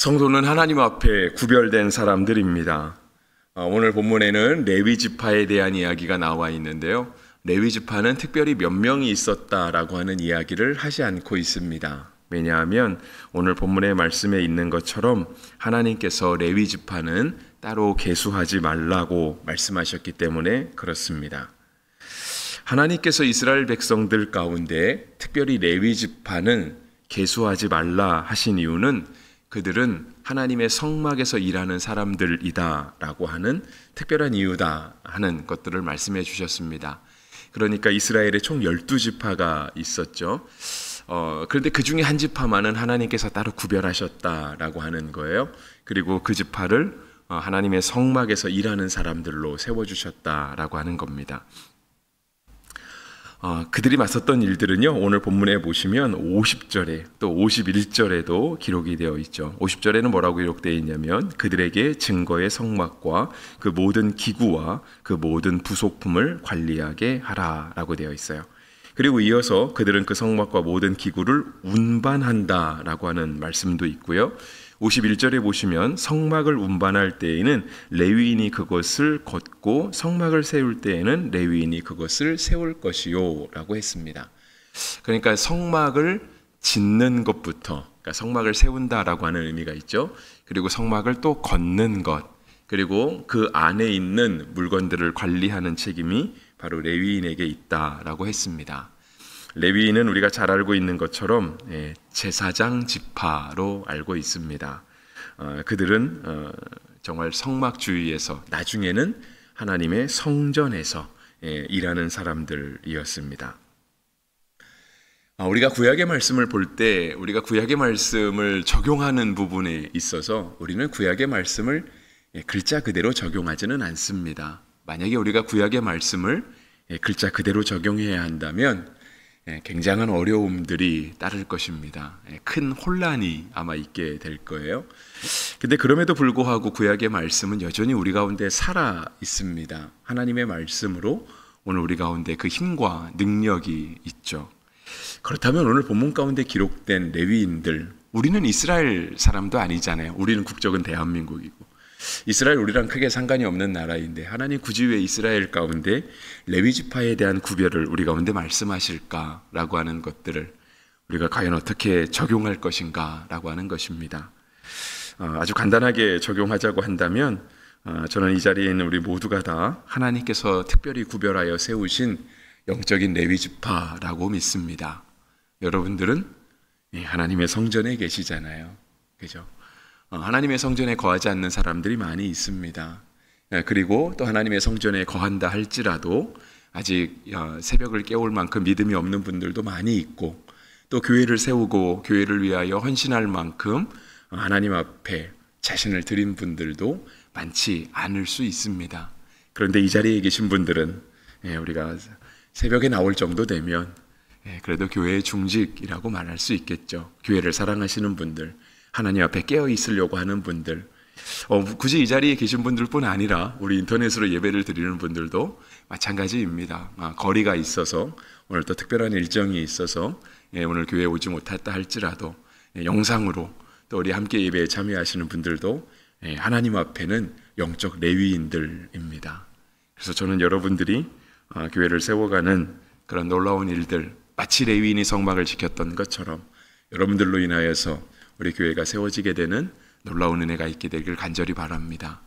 성도는 하나님 앞에 구별된 사람들입니다. 오늘 본문에는 레위 지파에 대한 이야기가 나와 있는데요. 레위 지파는 특별히 몇 명이 있었다라고 하는 이야기를 하지 않고 있습니다. 왜냐하면 오늘 본문의 말씀에 있는 것처럼 하나님께서 레위 지파는 따로 계수하지 말라고 말씀하셨기 때문에 그렇습니다. 하나님께서 이스라엘 백성들 가운데 특별히 레위 지파는 계수하지 말라 하신 이유는 그들은 하나님의 성막에서 일하는 사람들이다 라고 하는 특별한 이유다 하는 것들을 말씀해 주셨습니다. 그러니까 이스라엘에 총 12지파가 있었죠. 그런데 그 중에 한 지파만은 하나님께서 따로 구별하셨다라고 하는 거예요. 그리고 그 지파를 하나님의 성막에서 일하는 사람들로 세워주셨다라고 하는 겁니다. 그들이 맡았던 일들은요, 오늘 본문에 보시면 50절에 또 51절에도 기록이 되어 있죠. 50절에는 뭐라고 기록되어 있냐면 그들에게 증거의 성막과 그 모든 기구와 그 모든 부속품을 관리하게 하라라고 되어 있어요. 그리고 이어서 그들은 그 성막과 모든 기구를 운반한다라고 하는 말씀도 있고요. 51절에 보시면 성막을 운반할 때에는 레위인이 그것을 걷고 성막을 세울 때에는 레위인이 그것을 세울 것이요 라고 했습니다. 그러니까 성막을 짓는 것부터, 그러니까 성막을 세운다라고 하는 의미가 있죠. 그리고 성막을 또 걷는 것, 그리고 그 안에 있는 물건들을 관리하는 책임이 바로 레위인에게 있다라고 했습니다. 레위인은 우리가 잘 알고 있는 것처럼 제사장 지파로 알고 있습니다. 그들은 정말 성막 주위에서 나중에는 하나님의 성전에서 일하는 사람들이었습니다. 우리가 구약의 말씀을 볼 때 우리가 구약의 말씀을 적용하는 부분에 있어서 우리는 구약의 말씀을 글자 그대로 적용하지는 않습니다. 만약에 우리가 구약의 말씀을 글자 그대로 적용해야 한다면 굉장한 어려움들이 따를 것입니다. 큰 혼란이 아마 있게 될 거예요. 근데 그럼에도 불구하고 구약의 말씀은 여전히 우리 가운데 살아 있습니다. 하나님의 말씀으로 오늘 우리 가운데 그 힘과 능력이 있죠. 그렇다면 오늘 본문 가운데 기록된 레위인들, 우리는 이스라엘 사람도 아니잖아요. 우리는 국적은 대한민국이고 이스라엘 우리랑 크게 상관이 없는 나라인데 하나님 굳이 왜 이스라엘 가운데 레위 지파에 대한 구별을 우리 가운데 말씀하실까라고 하는 것들을 우리가 과연 어떻게 적용할 것인가라고 하는 것입니다. 아주 간단하게 적용하자고 한다면 저는 이 자리에 있는 우리 모두가 다 하나님께서 특별히 구별하여 세우신 영적인 레위 지파라고 믿습니다. 여러분들은 하나님의 성전에 계시잖아요. 그죠? 하나님의 성전에 거하지 않는 사람들이 많이 있습니다. 그리고 또 하나님의 성전에 거한다 할지라도 아직 새벽을 깨울 만큼 믿음이 없는 분들도 많이 있고 또 교회를 세우고 교회를 위하여 헌신할 만큼 하나님 앞에 자신을 드린 분들도 많지 않을 수 있습니다. 그런데 이 자리에 계신 분들은 우리가 새벽에 나올 정도 되면 그래도 교회의 중직이라고 말할 수 있겠죠. 교회를 사랑하시는 분들, 하나님 앞에 깨어 있으려고 하는 분들, 굳이 이 자리에 계신 분들뿐 아니라 우리 인터넷으로 예배를 드리는 분들도 마찬가지입니다. 거리가 있어서 오늘 또 특별한 일정이 있어서 오늘 교회에 오지 못했다 할지라도 영상으로 또 우리 함께 예배에 참여하시는 분들도 하나님 앞에는 영적 레위인들입니다. 그래서 저는 여러분들이 교회를 세워가는 그런 놀라운 일들, 마치 레위인이 성막을 지켰던 것처럼 여러분들로 인하여서 우리 교회가 세워지게 되는 놀라운 은혜가 있게 되길 간절히 바랍니다.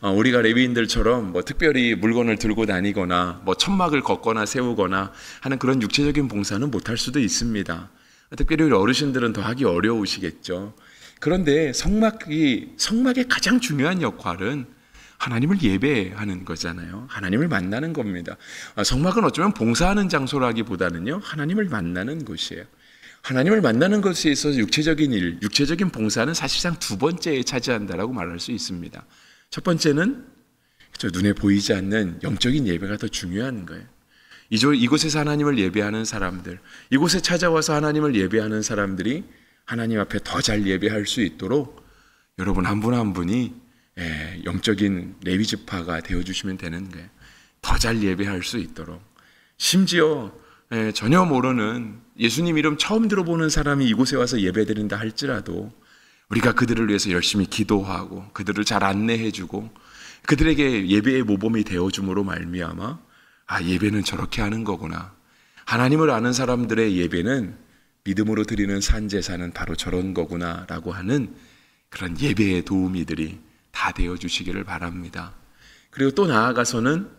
우리가 레위인들처럼 특별히 물건을 들고 다니거나 천막을 걷거나 세우거나 하는 그런 육체적인 봉사는 못할 수도 있습니다. 특별히 우리 어르신들은 더 하기 어려우시겠죠. 그런데 성막의 가장 중요한 역할은 하나님을 예배하는 거잖아요. 하나님을 만나는 겁니다. 성막은 어쩌면 봉사하는 장소라기보다는요, 하나님을 만나는 곳이에요. 하나님을 만나는 것에 있어서 육체적인 일, 육체적인 봉사는 사실상 두 번째에 차지한다라고 말할 수 있습니다. 첫 번째는 눈에 보이지 않는 영적인 예배가 더 중요한 거예요. 이곳에서 하나님을 예배하는 사람들, 이곳에 찾아와서 하나님을 예배하는 사람들이 하나님 앞에 더 잘 예배할 수 있도록 여러분 한 분 한 분이 영적인 레위 지파가 되어주시면 되는 거예요. 더 잘 예배할 수 있도록. 심지어 전혀 모르는 예수님 이름 처음 들어보는 사람이 이곳에 와서 예배드린다 할지라도 우리가 그들을 위해서 열심히 기도하고 그들을 잘 안내해주고 그들에게 예배의 모범이 되어줌으로 말미암아 예배는 저렇게 하는 거구나. 하나님을 아는 사람들의 예배는 믿음으로 드리는 산제사는 바로 저런 거구나 라고 하는 그런 예배의 도우미들이 다 되어주시기를 바랍니다. 그리고 또 나아가서는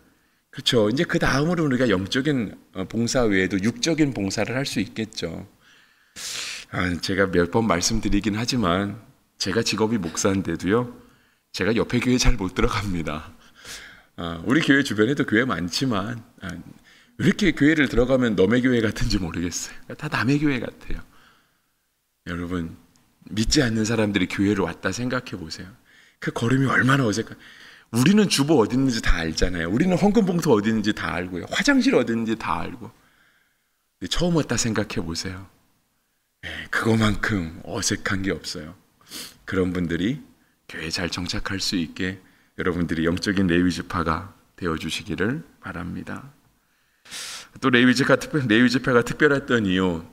그렇죠. 이제 그 다음으로 우리가 영적인 봉사 외에도 육적인 봉사를 할 수 있겠죠. 제가 몇 번 말씀드리긴 하지만 제가 직업이 목사인데도요, 제가 옆에 교회 잘 못 들어갑니다. 우리 교회 주변에도 교회 많지만 왜 이렇게 교회를 들어가면 남의 교회 같은지 모르겠어요. 다 남의 교회 같아요. 여러분, 믿지 않는 사람들이 교회를 왔다 생각해 보세요. 그 걸음이 얼마나 어색한. 우리는 주보 어디 있는지 다 알잖아요. 우리는 헌금 봉투 어디 있는지 다 알고요. 화장실 어디 있는지 다 알고. 근데 처음 왔다 생각해 보세요. 그거만큼 어색한 게 없어요. 그런 분들이 교회에 잘 정착할 수 있게 여러분들이 영적인 레위지파가 되어주시기를 바랍니다. 또 레위지파가 특별했던 이유,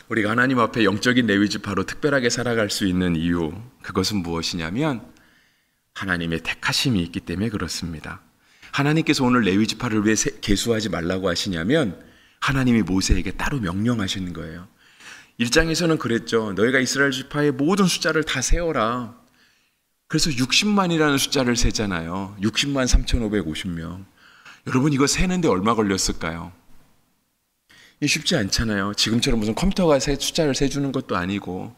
우리가 하나님 앞에 영적인 레위지파로 특별하게 살아갈 수 있는 이유, 그것은 무엇이냐면 하나님의 택하심이 있기 때문에 그렇습니다. 하나님께서 오늘 레위지파를 왜 계수하지 말라고 하시냐면 하나님이 모세에게 따로 명령하시는 거예요. 1장에서는 그랬죠. 너희가 이스라엘 지파의 모든 숫자를 다 세어라. 그래서 60만이라는 숫자를 세잖아요. 60만 3,550명. 여러분, 이거 세는데 얼마 걸렸을까요? 쉽지 않잖아요. 지금처럼 무슨 컴퓨터가 숫자를 세주는 것도 아니고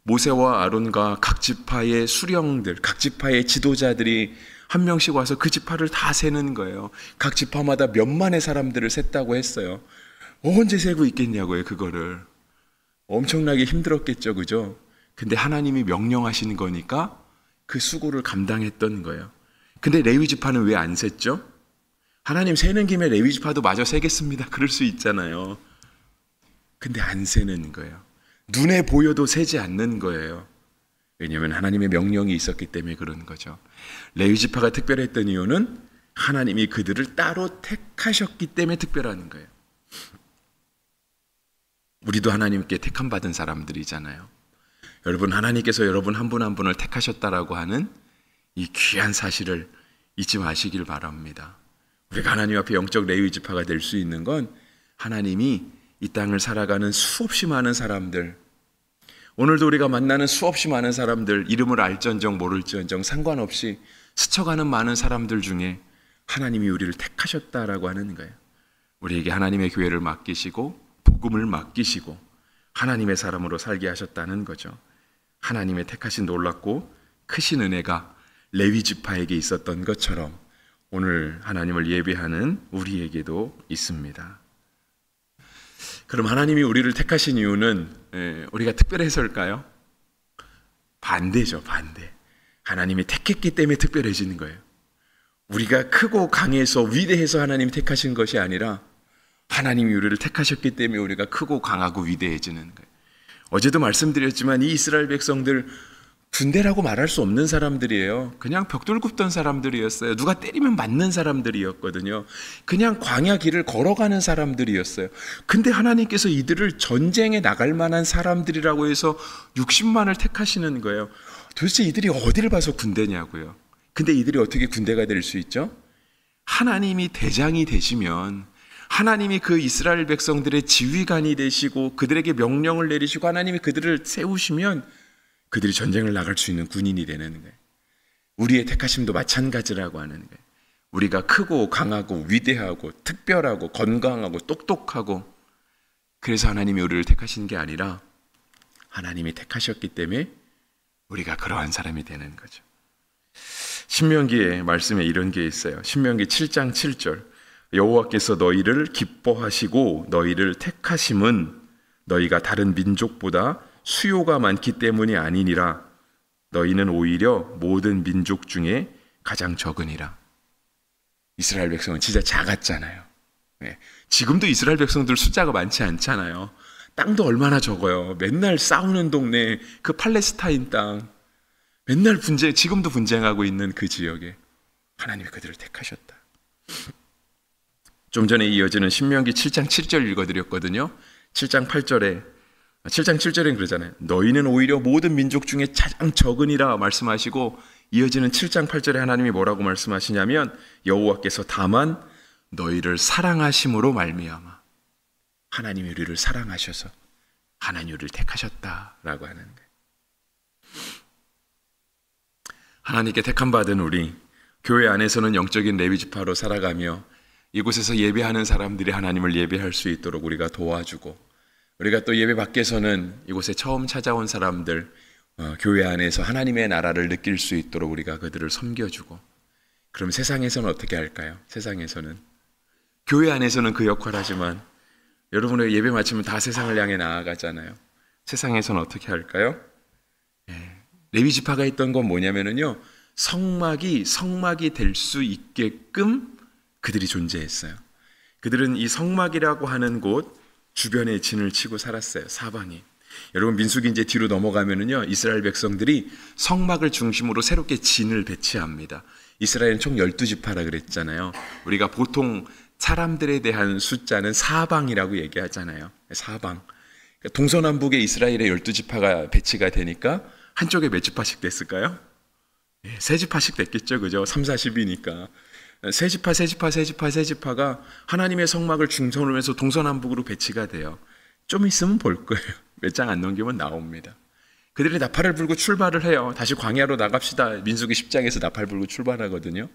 모세와 아론과 각 지파의 수령들, 각 지파의 지도자들이 한 명씩 와서 그 지파를 다 세는 거예요. 각 지파마다 몇만의 사람들을 셌다고 했어요. 언제 세고 있겠냐고요, 그거를. 엄청나게 힘들었겠죠, 그죠? 근데 하나님이 명령하시는 거니까 그 수고를 감당했던 거예요. 근데 레위 지파는 왜 안 셌죠? 하나님 세는 김에 레위 지파도 마저 세겠습니다. 그럴 수 있잖아요. 근데 안 세는 거예요. 눈에 보여도 세지 않는 거예요. 왜냐하면 하나님의 명령이 있었기 때문에 그런 거죠. 레위 지파가 특별했던 이유는 하나님이 그들을 따로 택하셨기 때문에 특별한 거예요. 우리도 하나님께 택함 받은 사람들이잖아요. 여러분, 하나님께서 여러분 한 분 한 분을 택하셨다라고 하는 이 귀한 사실을 잊지 마시길 바랍니다. 우리가 하나님 앞에 영적 레위 지파가 될 수 있는 건 하나님이 이 땅을 살아가는 수없이 많은 사람들, 오늘도 우리가 만나는 수없이 많은 사람들, 이름을 알전정 모를전정 상관없이 스쳐가는 많은 사람들 중에 하나님이 우리를 택하셨다라고 하는 거예요. 우리에게 하나님의 교회를 맡기시고 복음을 맡기시고 하나님의 사람으로 살게 하셨다는 거죠. 하나님의 택하신 놀랍고 크신 은혜가 레위 지파에게 있었던 것처럼 오늘 하나님을 예배하는 우리에게도 있습니다. 그럼 하나님이 우리를 택하신 이유는 우리가 특별해서일까요? 반대죠, 반대. 하나님이 택했기 때문에 특별해지는 거예요. 우리가 크고 강해서 위대해서 하나님이 택하신 것이 아니라 하나님이 우리를 택하셨기 때문에 우리가 크고 강하고 위대해지는 거예요. 어제도 말씀드렸지만 이 이스라엘 백성들 군대라고 말할 수 없는 사람들이에요. 그냥 벽돌 굽던 사람들이었어요. 누가 때리면 맞는 사람들이었거든요. 그냥 광야 길을 걸어가는 사람들이었어요. 근데 하나님께서 이들을 전쟁에 나갈 만한 사람들이라고 해서 60만을 택하시는 거예요. 도대체 이들이 어디를 봐서 군대냐고요. 근데 이들이 어떻게 군대가 될 수 있죠? 하나님이 대장이 되시면, 하나님이 그 이스라엘 백성들의 지휘관이 되시고 그들에게 명령을 내리시고 하나님이 그들을 세우시면 그들이 전쟁을 나갈 수 있는 군인이 되는 거예요. 우리의 택하심도 마찬가지라고 하는 거예요. 우리가 크고 강하고 위대하고 특별하고 건강하고 똑똑하고, 그래서 하나님이 우리를 택하신 게 아니라 하나님이 택하셨기 때문에 우리가 그러한 사람이 되는 거죠. 신명기의 말씀에 이런 게 있어요. 신명기 7장 7절. 여호와께서 너희를 기뻐하시고 너희를 택하심은 너희가 다른 민족보다 수요가 많기 때문이 아니니라. 너희는 오히려 모든 민족 중에 가장 적으니라. 이스라엘 백성은 진짜 작았잖아요. 지금도 이스라엘 백성들 숫자가 많지 않잖아요. 땅도 얼마나 적어요. 맨날 싸우는 동네, 그 팔레스타인 땅, 맨날 지금도 분쟁하고 있는 그 지역에 하나님이 그들을 택하셨다. 좀 전에 이어지는 신명기 7장 7절 읽어드렸거든요. 7장 8절에 7장 7절엔 그러잖아요. 너희는 오히려 모든 민족 중에 가장 적으니라 말씀하시고, 이어지는 7장 8절에 하나님이 뭐라고 말씀하시냐면, 여호와께서 다만 너희를 사랑하심으로 말미암아, 하나님이 우리를 사랑하셔서 하나님이 우리를 택하셨다라고 하는 거예요. 하나님께 택함 받은 우리, 교회 안에서는 영적인 레위 지파로 살아가며 이곳에서 예배하는 사람들이 하나님을 예배할 수 있도록 우리가 도와주고, 우리가 또 예배 밖에서는 이곳에 처음 찾아온 사람들, 교회 안에서 하나님의 나라를 느낄 수 있도록 우리가 그들을 섬겨주고, 그럼 세상에서는 어떻게 할까요? 세상에서는, 교회 안에서는 그 역할을 하지만 여러분의 예배 마치면 다 세상을 향해 나아가잖아요. 세상에서는 어떻게 할까요? 레위 지파가 했던 건 뭐냐면요, 성막이 될 수 있게끔 그들이 존재했어요. 그들은 이 성막이라고 하는 곳 주변에 진을 치고 살았어요. 사방이. 여러분, 민수기 이제 뒤로 넘어가면은요, 이스라엘 백성들이 성막을 중심으로 새롭게 진을 배치합니다. 이스라엘은 총 12지파라 그랬잖아요. 우리가 보통 사람들에 대한 숫자는 사방이라고 얘기하잖아요. 사방. 동서남북에 이스라엘의 12지파가 배치가 되니까 한쪽에 몇 지파씩 됐을까요? 3지파씩 됐겠죠. 그죠? 3, 40이니까. 3지파가 하나님의 성막을 중선으로 해서 동서남북으로 배치가 돼요. 좀 있으면 볼 거예요. 몇 장 안 넘기면 나옵니다. 그들이 나팔을 불고 출발을 해요. 다시 광야로 나갑시다. 민수기 10장에서 나팔 불고 출발하거든요.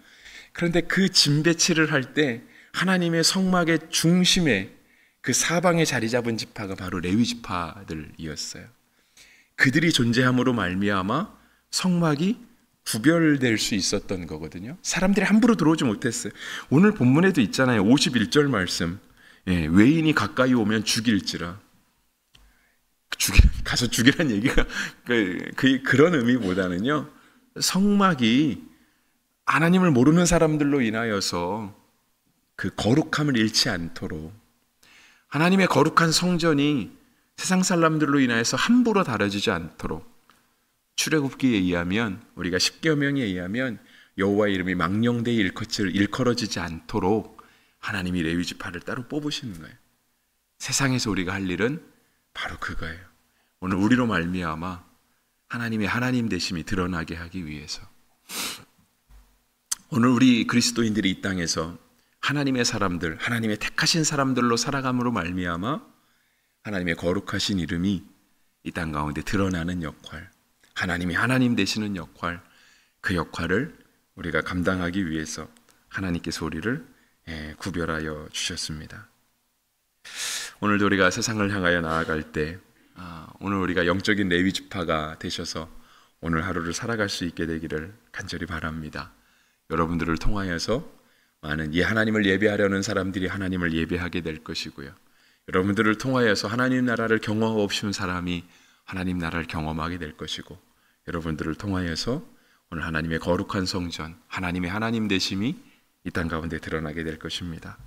그런데 그 진 배치를 할 때 하나님의 성막의 중심에 그 사방에 자리 잡은 지파가 바로 레위 지파들이었어요. 그들이 존재함으로 말미암아 성막이 구별될 수 있었던 거거든요. 사람들이 함부로 들어오지 못했어요. 오늘 본문에도 있잖아요. 51절 말씀. 외인이 가까이 오면 죽일지라. 가서 죽이라는 얘기가 그런 의미보다는요, 성막이 하나님을 모르는 사람들로 인하여서 그 거룩함을 잃지 않도록, 하나님의 거룩한 성전이 세상 사람들로 인하여서 함부로 다뤄지지 않도록, 출애굽기에 의하면, 우리가 십계명에 의하면 여호와의 이름이 망령되이 일컬어지지 않도록 하나님이 레위 지파를 따로 뽑으시는 거예요. 세상에서 우리가 할 일은 바로 그거예요. 오늘 우리로 말미암아 하나님의 하나님 되심이 드러나게 하기 위해서, 오늘 우리 그리스도인들이 이 땅에서 하나님의 사람들, 하나님의 택하신 사람들로 살아감으로 말미암아 하나님의 거룩하신 이름이 이 땅 가운데 드러나는 역할, 하나님이 하나님 되시는 역할, 그 역할을 우리가 감당하기 위해서 하나님께서 우리를 구별하여 주셨습니다. 오늘도 우리가 세상을 향하여 나아갈 때, 오늘 우리가 영적인 레위 지파가 되셔서 오늘 하루를 살아갈 수 있게 되기를 간절히 바랍니다. 여러분들을 통하여서 많은 하나님을 예배하려는 사람들이 하나님을 예배하게 될 것이고요, 여러분들을 통하여서 하나님 나라를 경험하고 싶은 사람이 하나님 나라를 경험하게 될 것이고, 여러분들을 통하여서 오늘 하나님의 거룩한 성전, 하나님의 하나님 되심이 이 땅 가운데 드러나게 될 것입니다.